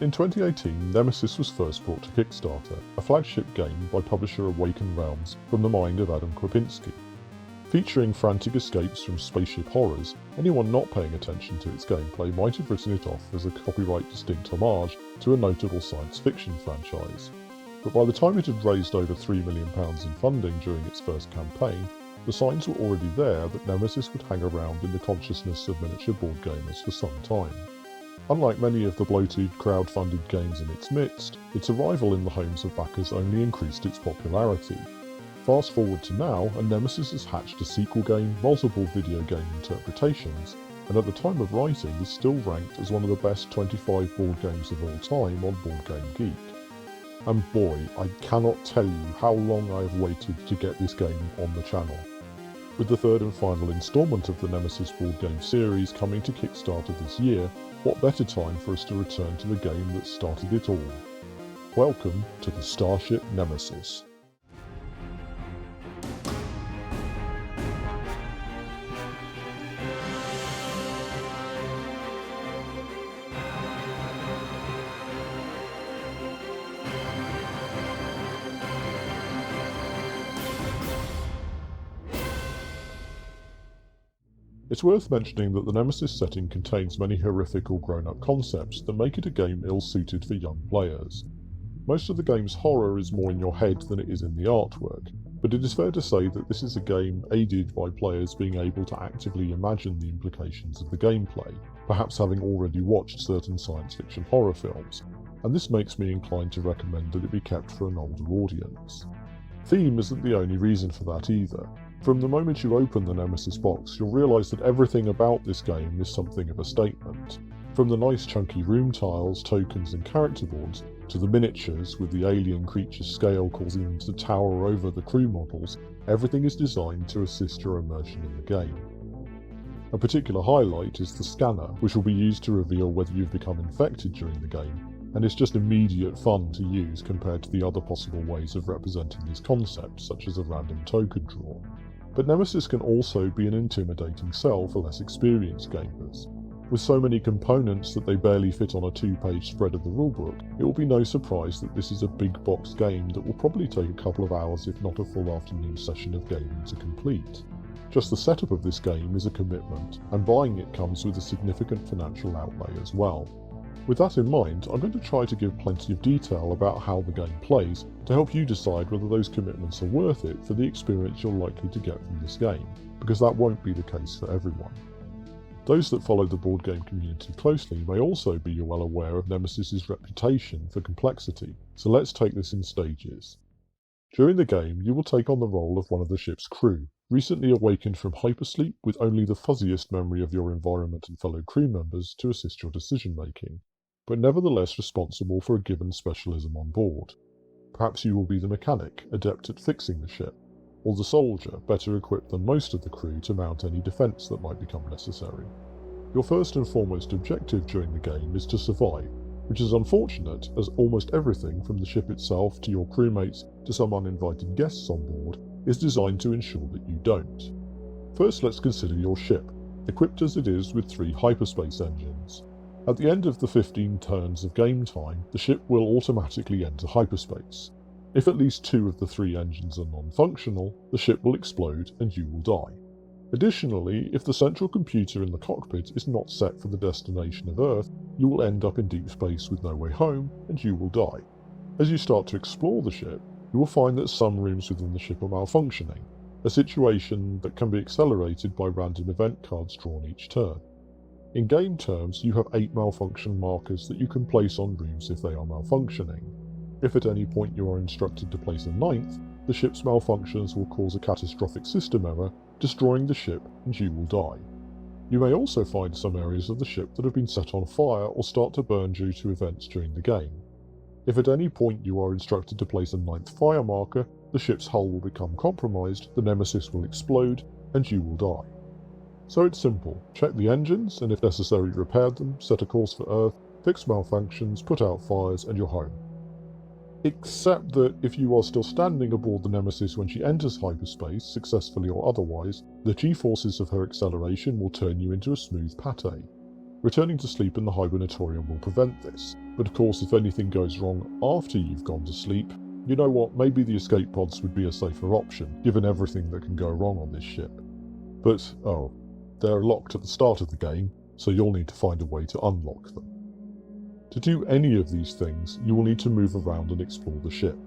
In 2018, Nemesis was first brought to Kickstarter, a flagship game by publisher Awakened Realms from the mind of Adam Kwapinski. Featuring frantic escapes from spaceship horrors, anyone not paying attention to its gameplay might have written it off as a copyright-distinct homage to a notable science fiction franchise. But by the time it had raised over £3 million in funding during its first campaign, the signs were already there that Nemesis would hang around in the consciousness of miniature board gamers for some time. Unlike many of the bloated, crowd-funded games in its midst, its arrival in the homes of backers only increased its popularity. Fast forward to now, and Nemesis has hatched a sequel game, multiple video game interpretations, and at the time of writing is still ranked as one of the best 25 board games of all time on Board Game Geek. And boy, I cannot tell you how long I have waited to get this game on the channel. With the third and final instalment of the Nemesis board game series coming to Kickstarter this year, what better time for us to return to the game that started it all? Welcome to the Starship Nemesis. It's worth mentioning that the Nemesis setting contains many horrific or grown-up concepts that make it a game ill-suited for young players. Most of the game's horror is more in your head than it is in the artwork, but it is fair to say that this is a game aided by players being able to actively imagine the implications of the gameplay, perhaps having already watched certain science fiction horror films, and this makes me inclined to recommend that it be kept for an older audience. Theme isn't the only reason for that either. From the moment you open the Nemesis box, you'll realise that everything about this game is something of a statement. From the nice chunky room tiles, tokens and character boards, to the miniatures with the alien creature scale causing them to tower over the crew models, everything is designed to assist your immersion in the game. A particular highlight is the scanner, which will be used to reveal whether you've become infected during the game, and it's just immediate fun to use compared to the other possible ways of representing this concept, such as a random token draw. But Nemesis can also be an intimidating sell for less experienced gamers. With so many components that they barely fit on a 2-page spread of the rulebook, it will be no surprise that this is a big box game that will probably take a couple of hours if not a full afternoon session of gaming to complete. Just the setup of this game is a commitment, and buying it comes with a significant financial outlay as well. With that in mind, I'm going to try to give plenty of detail about how the game plays to help you decide whether those commitments are worth it for the experience you're likely to get from this game, because that won't be the case for everyone. Those that follow the board game community closely may also be well aware of Nemesis's reputation for complexity, so let's take this in stages. During the game, you will take on the role of one of the ship's crew, recently awakened from hypersleep with only the fuzziest memory of your environment and fellow crew members to assist your decision making, but nevertheless responsible for a given specialism on board. Perhaps you will be the mechanic, adept at fixing the ship, or the soldier, better equipped than most of the crew to mount any defence that might become necessary. Your first and foremost objective during the game is to survive, which is unfortunate as almost everything from the ship itself to your crewmates to some uninvited guests on board is designed to ensure that you don't. First, let's consider your ship, equipped as it is with 3 hyperspace engines. At the end of the 15 turns of game time, the ship will automatically enter hyperspace. If at least 2 of the 3 engines are non-functional, the ship will explode and you will die. Additionally, if the central computer in the cockpit is not set for the destination of Earth, you will end up in deep space with no way home and you will die. As you start to explore the ship, you will find that some rooms within the ship are malfunctioning, a situation that can be accelerated by random event cards drawn each turn. In game terms, you have 8 malfunction markers that you can place on rooms if they are malfunctioning. If at any point you are instructed to place a 9th, the ship's malfunctions will cause a catastrophic system error, destroying the ship and you will die. You may also find some areas of the ship that have been set on fire or start to burn due to events during the game. If at any point you are instructed to place a 9th fire marker, the ship's hull will become compromised, the Nemesis will explode, and you will die. So it's simple, check the engines and if necessary repair them, set a course for Earth, fix malfunctions, put out fires, and you're home. Except that if you are still standing aboard the Nemesis when she enters hyperspace, successfully or otherwise, the g-forces of her acceleration will turn you into a smooth pate. Returning to sleep in the hibernatorium will prevent this, but of course if anything goes wrong after you've gone to sleep, you know what, maybe the escape pods would be a safer option, given everything that can go wrong on this ship. But, oh, they're locked at the start of the game, so you'll need to find a way to unlock them. To do any of these things, you will need to move around and explore the ship.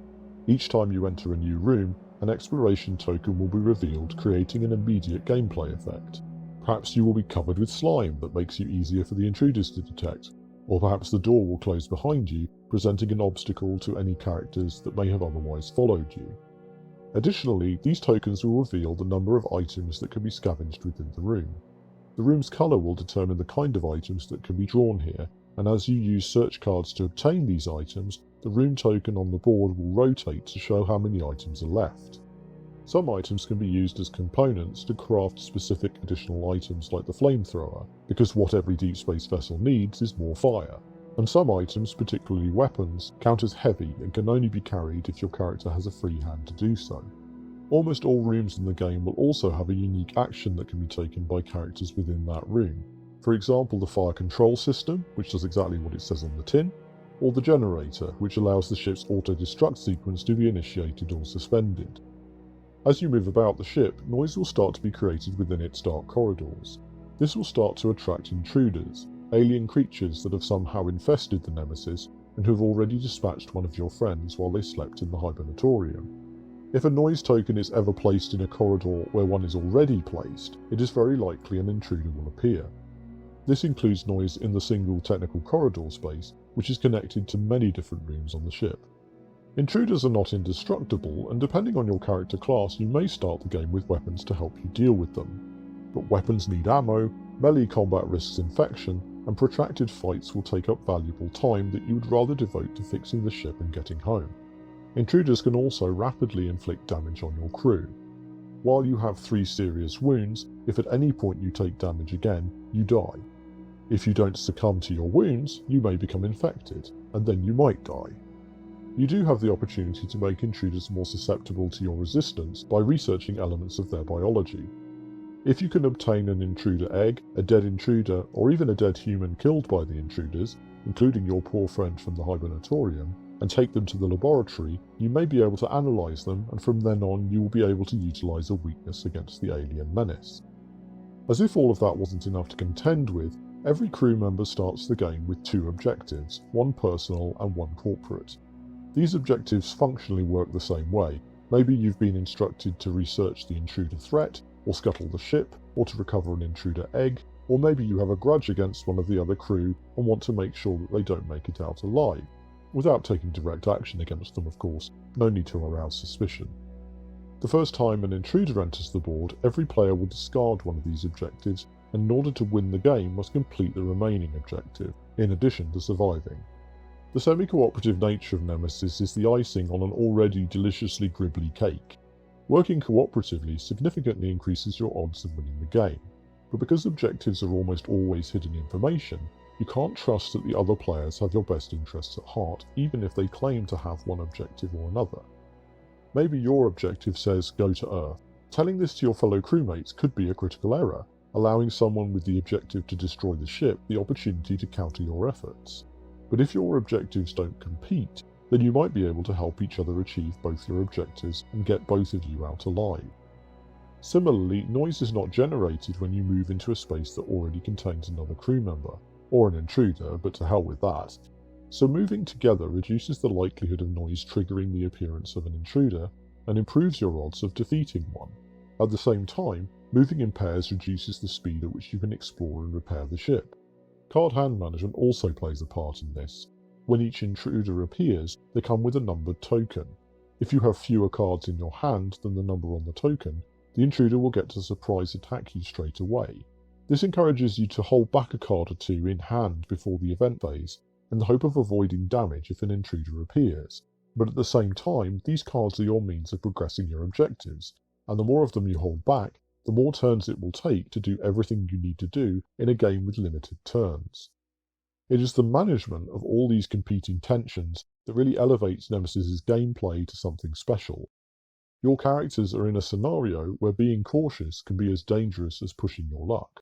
Each time you enter a new room, an exploration token will be revealed, creating an immediate gameplay effect. Perhaps you will be covered with slime that makes you easier for the intruders to detect, or perhaps the door will close behind you, presenting an obstacle to any characters that may have otherwise followed you. Additionally, these tokens will reveal the number of items that can be scavenged within the room. The room's colour will determine the kind of items that can be drawn here, and as you use search cards to obtain these items, the room token on the board will rotate to show how many items are left. Some items can be used as components to craft specific additional items like the flamethrower, because what every deep space vessel needs is more fire, and some items, particularly weapons, count as heavy and can only be carried if your character has a free hand to do so. Almost all rooms in the game will also have a unique action that can be taken by characters within that room. For example, the fire control system, which does exactly what it says on the tin, or the generator, which allows the ship's auto-destruct sequence to be initiated or suspended. As you move about the ship, noise will start to be created within its dark corridors. This will start to attract intruders, alien creatures that have somehow infested the Nemesis and who have already dispatched one of your friends while they slept in the hibernatorium. If a noise token is ever placed in a corridor where one is already placed, it is very likely an intruder will appear. This includes noise in the single technical corridor space, which is connected to many different rooms on the ship. Intruders are not indestructible, and depending on your character class, you may start the game with weapons to help you deal with them. But weapons need ammo, melee combat risks infection, and protracted fights will take up valuable time that you would rather devote to fixing the ship and getting home. Intruders can also rapidly inflict damage on your crew. While you have 3 serious wounds, if at any point you take damage again, you die. If you don't succumb to your wounds, you may become infected, and then you might die. You do have the opportunity to make intruders more susceptible to your resistance by researching elements of their biology. If you can obtain an intruder egg, a dead intruder, or even a dead human killed by the intruders, including your poor friend from the hibernatorium, and take them to the laboratory, you may be able to analyse them, and from then on you will be able to utilise a weakness against the alien menace. As if all of that wasn't enough to contend with, every crew member starts the game with 2 objectives, one personal and one corporate. These objectives functionally work the same way. Maybe you've been instructed to research the intruder threat, or scuttle the ship, or to recover an intruder egg, or maybe you have a grudge against one of the other crew and want to make sure that they don't make it out alive. Without taking direct action against them, of course, no need to arouse suspicion. The first time an intruder enters the board, every player will discard one of these objectives, and in order to win the game must complete the remaining objective, in addition to surviving. The semi-cooperative nature of Nemesis is the icing on an already deliciously gribbly cake. Working cooperatively significantly increases your odds of winning the game, but because objectives are almost always hidden information, you can't trust that the other players have your best interests at heart, even if they claim to have one objective or another. Maybe your objective says go to Earth. Telling this to your fellow crewmates could be a critical error, allowing someone with the objective to destroy the ship the opportunity to counter your efforts. But if your objectives don't compete, then you might be able to help each other achieve both your objectives and get both of you out alive. Similarly, noise is not generated when you move into a space that already contains another crew member, or an intruder, but to hell with that. So moving together reduces the likelihood of noise triggering the appearance of an intruder, and improves your odds of defeating one. At the same time, moving in pairs reduces the speed at which you can explore and repair the ship. Card hand management also plays a part in this. When each intruder appears, they come with a numbered token. If you have fewer cards in your hand than the number on the token, the intruder will get to surprise attack you straight away. This encourages you to hold back a card or 2 in hand before the event phase, in the hope of avoiding damage if an intruder appears. But at the same time, these cards are your means of progressing your objectives, and the more of them you hold back, the more turns it will take to do everything you need to do in a game with limited turns. It is the management of all these competing tensions that really elevates Nemesis's gameplay to something special. Your characters are in a scenario where being cautious can be as dangerous as pushing your luck.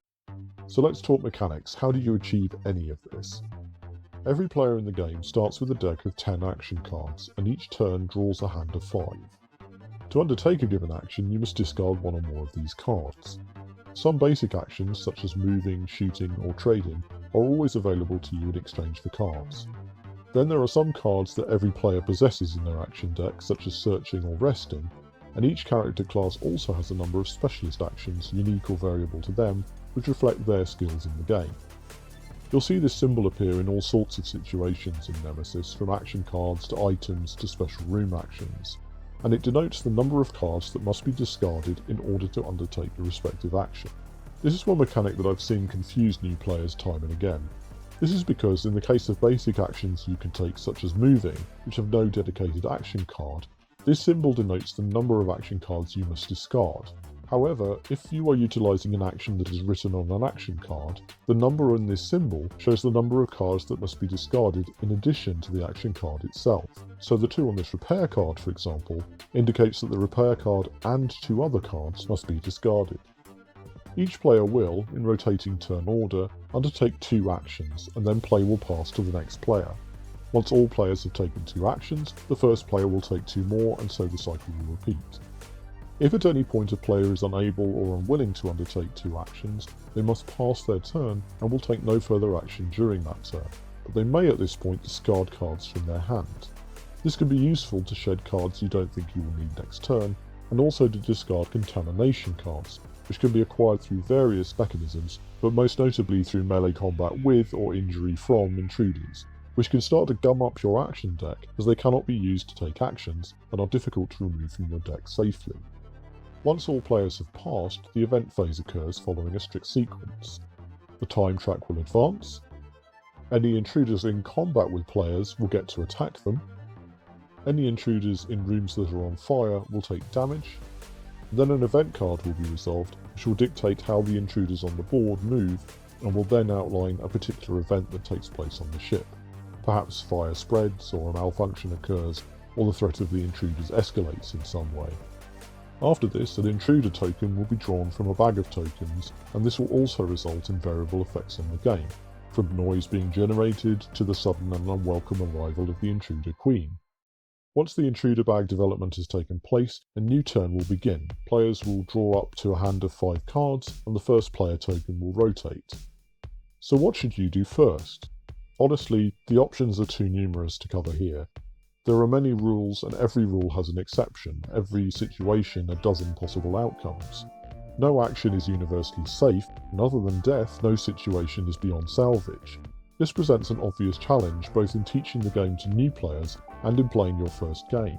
So let's talk mechanics. How do you achieve any of this? Every player in the game starts with a deck of 10 action cards, and each turn draws a hand of 5. To undertake a given action, you must discard one or more of these cards. Some basic actions, such as moving, shooting, or trading, are always available to you in exchange for cards. Then there are some cards that every player possesses in their action deck, such as searching or resting, and each character class also has a number of specialist actions, unique or variable to them, which reflect their skills in the game. You'll see this symbol appear in all sorts of situations in Nemesis, from action cards to items to special room actions, and it denotes the number of cards that must be discarded in order to undertake the respective action. This is one mechanic that I've seen confuse new players time and again. This is because in the case of basic actions you can take, such as moving, which have no dedicated action card, this symbol denotes the number of action cards you must discard. However, if you are utilising an action that is written on an action card, the number in this symbol shows the number of cards that must be discarded in addition to the action card itself. So the 2 on this repair card, for example, indicates that the repair card and 2 other cards must be discarded. Each player will, in rotating turn order, undertake 2 actions, and then play will pass to the next player. Once all players have taken 2 actions, the first player will take 2 more, and so the cycle will repeat. If at any point a player is unable or unwilling to undertake 2 actions, they must pass their turn and will take no further action during that turn, but they may at this point discard cards from their hand. This can be useful to shed cards you don't think you will need next turn, and also to discard contamination cards, which can be acquired through various mechanisms, but most notably through melee combat with or injury from intruders, which can start to gum up your action deck as they cannot be used to take actions and are difficult to remove from your deck safely. Once all players have passed, the event phase occurs following a strict sequence. The time track will advance, any intruders in combat with players will get to attack them, any intruders in rooms that are on fire will take damage, then an event card will be resolved, which will dictate how the intruders on the board move and will then outline a particular event that takes place on the ship. Perhaps fire spreads, or a malfunction occurs, or the threat of the intruders escalates in some way. After this, an intruder token will be drawn from a bag of tokens, and this will also result in variable effects on the game, from noise being generated to the sudden and unwelcome arrival of the intruder queen. Once the intruder bag development has taken place, a new turn will begin. Players will draw up to a hand of 5 cards, and the first player token will rotate. So what should you do first? Honestly, the options are too numerous to cover here. There are many rules, and every rule has an exception, every situation a dozen possible outcomes. No action is universally safe, and other than death, no situation is beyond salvage. This presents an obvious challenge both in teaching the game to new players and in playing your first game.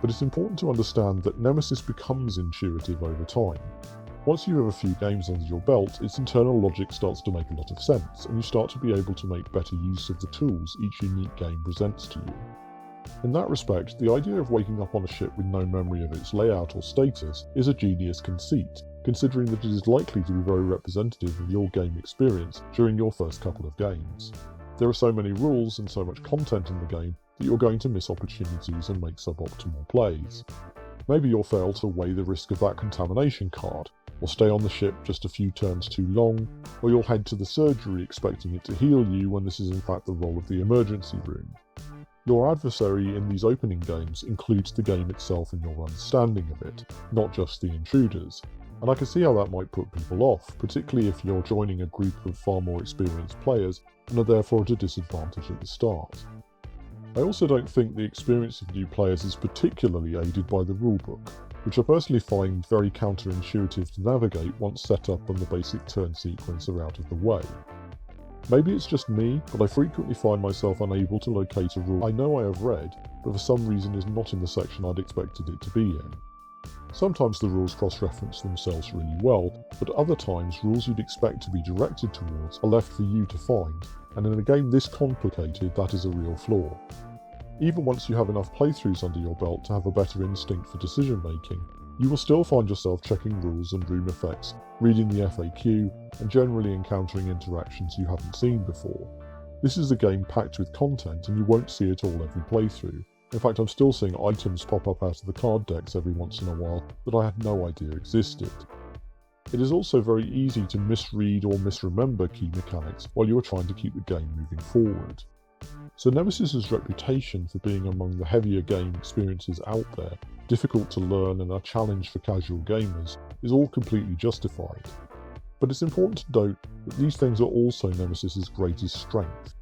But it's important to understand that Nemesis becomes intuitive over time. Once you have a few games under your belt, its internal logic starts to make a lot of sense, and you start to be able to make better use of the tools each unique game presents to you. In that respect, the idea of waking up on a ship with no memory of its layout or status is a genius conceit, considering that it is likely to be very representative of your game experience during your first couple of games. There are so many rules and so much content in the game that you're going to miss opportunities and make suboptimal plays. Maybe you'll fail to weigh the risk of that contamination card, or stay on the ship just a few turns too long, or you'll head to the surgery expecting it to heal you when this is in fact the role of the emergency room. Your adversary in these opening games includes the game itself and your understanding of it, not just the intruders, and I can see how that might put people off, particularly if you're joining a group of far more experienced players and are therefore at a disadvantage at the start. I also don't think the experience of new players is particularly aided by the rulebook, which I personally find very counterintuitive to navigate once set up and the basic turn sequence are out of the way. Maybe it's just me, but I frequently find myself unable to locate a rule I know I have read, but for some reason is not in the section I'd expected it to be in. Sometimes the rules cross-reference themselves really well, but other times rules you'd expect to be directed towards are left for you to find, and in a game this complicated that is a real flaw. Even once you have enough playthroughs under your belt to have a better instinct for decision making, you will still find yourself checking rules and room effects, reading the FAQ, and generally encountering interactions you haven't seen before. This is a game packed with content and you won't see it all every playthrough. In fact, I'm still seeing items pop up out of the card decks every once in a while that I had no idea existed. It is also very easy to misread or misremember key mechanics while you are trying to keep the game moving forward. So Nemesis's reputation for being among the heavier game experiences out there, difficult to learn and a challenge for casual gamers, is all completely justified. But it's important to note that these things are also Nemesis's greatest strength.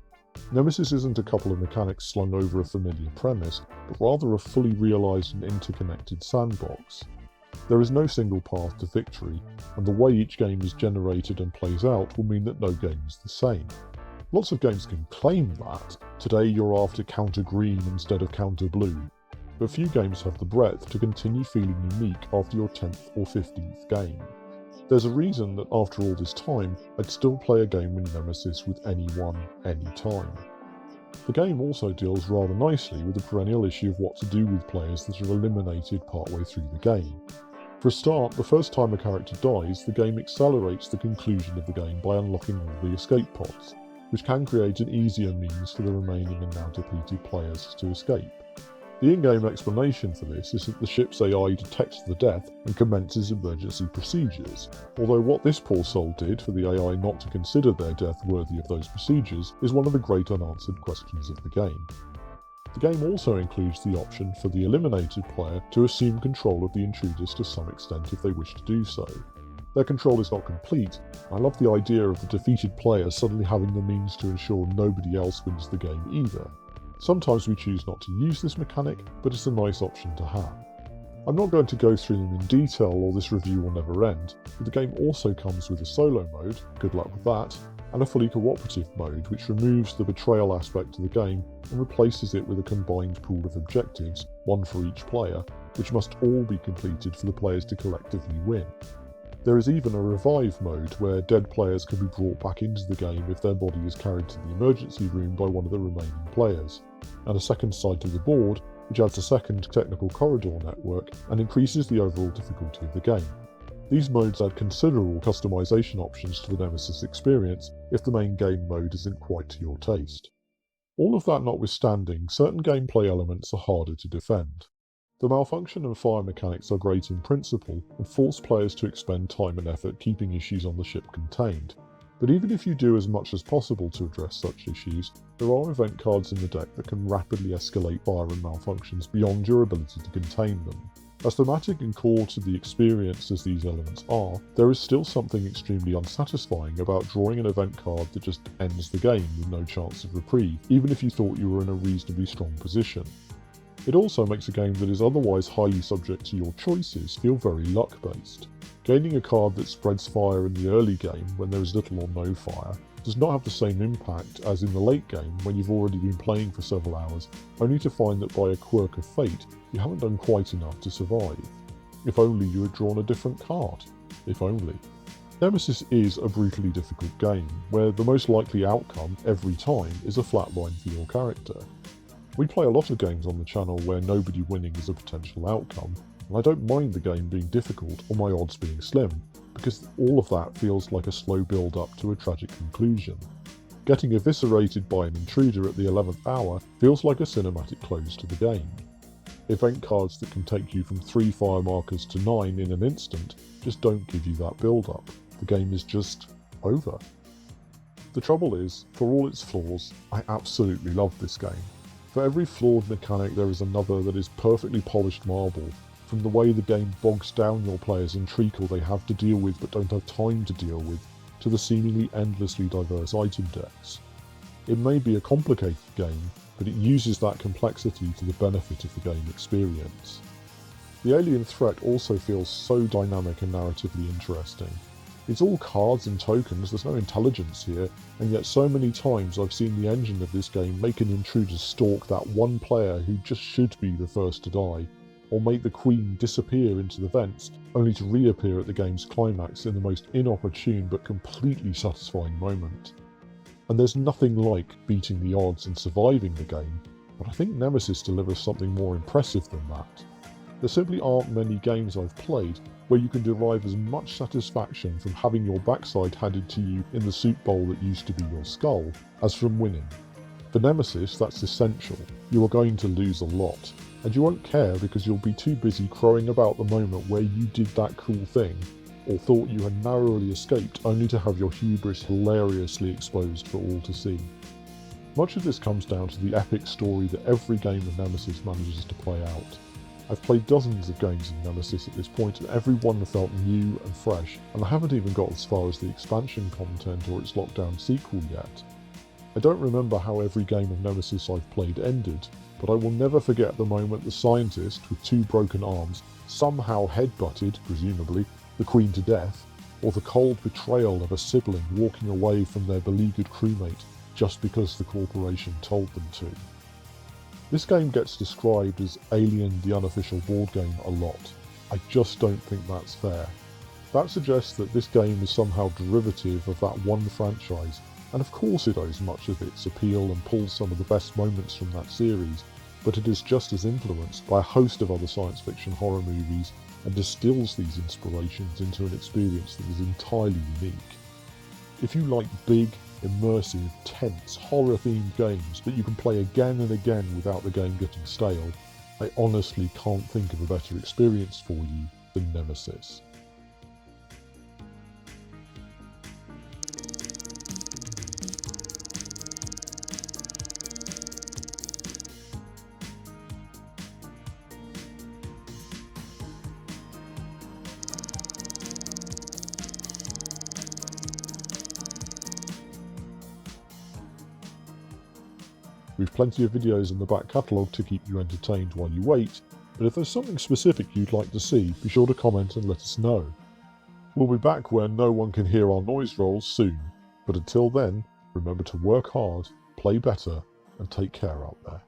Nemesis isn't a couple of mechanics slung over a familiar premise, but rather a fully realised and interconnected sandbox. There is no single path to victory, and the way each game is generated and plays out will mean that no game is the same. Lots of games can claim that. Today you're after counter green instead of counter blue, but few games have the breadth to continue feeling unique after your 10th or 15th game. There's a reason that after all this time, I'd still play a game in Nemesis with anyone, anytime. The game also deals rather nicely with the perennial issue of what to do with players that are eliminated partway through the game. For a start, the first time a character dies, the game accelerates the conclusion of the game by unlocking all the escape pods, which can create an easier means for the remaining and now depleted players to escape. The in-game explanation for this is that the ship's AI detects the death and commences emergency procedures, although what this poor soul did for the AI not to consider their death worthy of those procedures is one of the great unanswered questions of the game. The game also includes the option for the eliminated player to assume control of the intruders to some extent if they wish to do so. Their control is not complete. I love the idea of the defeated player suddenly having the means to ensure nobody else wins the game either. Sometimes we choose not to use this mechanic, but it's a nice option to have. I'm not going to go through them in detail or this review will never end, but the game also comes with a solo mode, good luck with that, and a fully cooperative mode which removes the betrayal aspect of the game and replaces it with a combined pool of objectives, one for each player, which must all be completed for the players to collectively win. There is even a revive mode where dead players can be brought back into the game if their body is carried to the emergency room by one of the remaining players, and a second side to the board which adds a second technical corridor network and increases the overall difficulty of the game. These modes add considerable customization options to the Nemesis experience if the main game mode isn't quite to your taste. All of that notwithstanding, certain gameplay elements are harder to defend. The malfunction and fire mechanics are great in principle and force players to expend time and effort keeping issues on the ship contained. But even if you do as much as possible to address such issues, there are event cards in the deck that can rapidly escalate fire and malfunctions beyond your ability to contain them. As thematic and core to the experience as these elements are, there is still something extremely unsatisfying about drawing an event card that just ends the game with no chance of reprieve, even if you thought you were in a reasonably strong position. It also makes a game that is otherwise highly subject to your choices feel very luck-based. Gaining a card that spreads fire in the early game when there is little or no fire does not have the same impact as in the late game when you've already been playing for several hours, only to find that by a quirk of fate you haven't done quite enough to survive. If only you had drawn a different card. If only. Nemesis is a brutally difficult game, where the most likely outcome every time is a flatline for your character. We play a lot of games on the channel where nobody winning is a potential outcome, and I don't mind the game being difficult or my odds being slim, because all of that feels like a slow build up to a tragic conclusion. Getting eviscerated by an intruder at the 11th hour feels like a cinematic close to the game. Event cards that can take you from 3 fire markers to 9 in an instant just don't give you that build up. The game is just over. The trouble is, for all its flaws, I absolutely love this game. For every flawed mechanic there is another that is perfectly polished marble, from the way the game bogs down your players in treacle they have to deal with but don't have time to deal with, to the seemingly endlessly diverse item decks. It may be a complicated game, but it uses that complexity to the benefit of the game experience. The alien threat also feels so dynamic and narratively interesting. It's all cards and tokens, there's no intelligence here, and yet so many times I've seen the engine of this game make an intruder stalk that one player who just should be the first to die, or make the Queen disappear into the vents, only to reappear at the game's climax in the most inopportune but completely satisfying moment. And there's nothing like beating the odds and surviving the game, but I think Nemesis delivers something more impressive than that. There simply aren't many games I've played where you can derive as much satisfaction from having your backside handed to you in the soup bowl that used to be your skull, as from winning. For Nemesis, that's essential. You are going to lose a lot, and you won't care because you'll be too busy crowing about the moment where you did that cool thing, or thought you had narrowly escaped only to have your hubris hilariously exposed for all to see. Much of this comes down to the epic story that every game of Nemesis manages to play out. I've played dozens of games of Nemesis at this point, and every one felt new and fresh, and I haven't even got as far as the expansion content or its lockdown sequel yet. I don't remember how every game of Nemesis I've played ended, but I will never forget the moment the scientist, with 2 broken arms, somehow headbutted, presumably, the Queen to death, or the cold betrayal of a sibling walking away from their beleaguered crewmate just because the corporation told them to. This game gets described as Alien the unofficial board game a lot. I just don't think that's fair. That suggests that this game is somehow derivative of that one franchise, and of course it owes much of its appeal and pulls some of the best moments from that series, but it is just as influenced by a host of other science fiction horror movies and distills these inspirations into an experience that is entirely unique. If you like big, immersive, tense, horror-themed games that you can play again and again without the game getting stale, I honestly can't think of a better experience for you than Nemesis. We've plenty of videos in the back catalogue to keep you entertained while you wait, but if there's something specific you'd like to see, be sure to comment and let us know. We'll be back where no one can hear our noise rolls soon, but until then, remember to work hard, play better, and take care out there.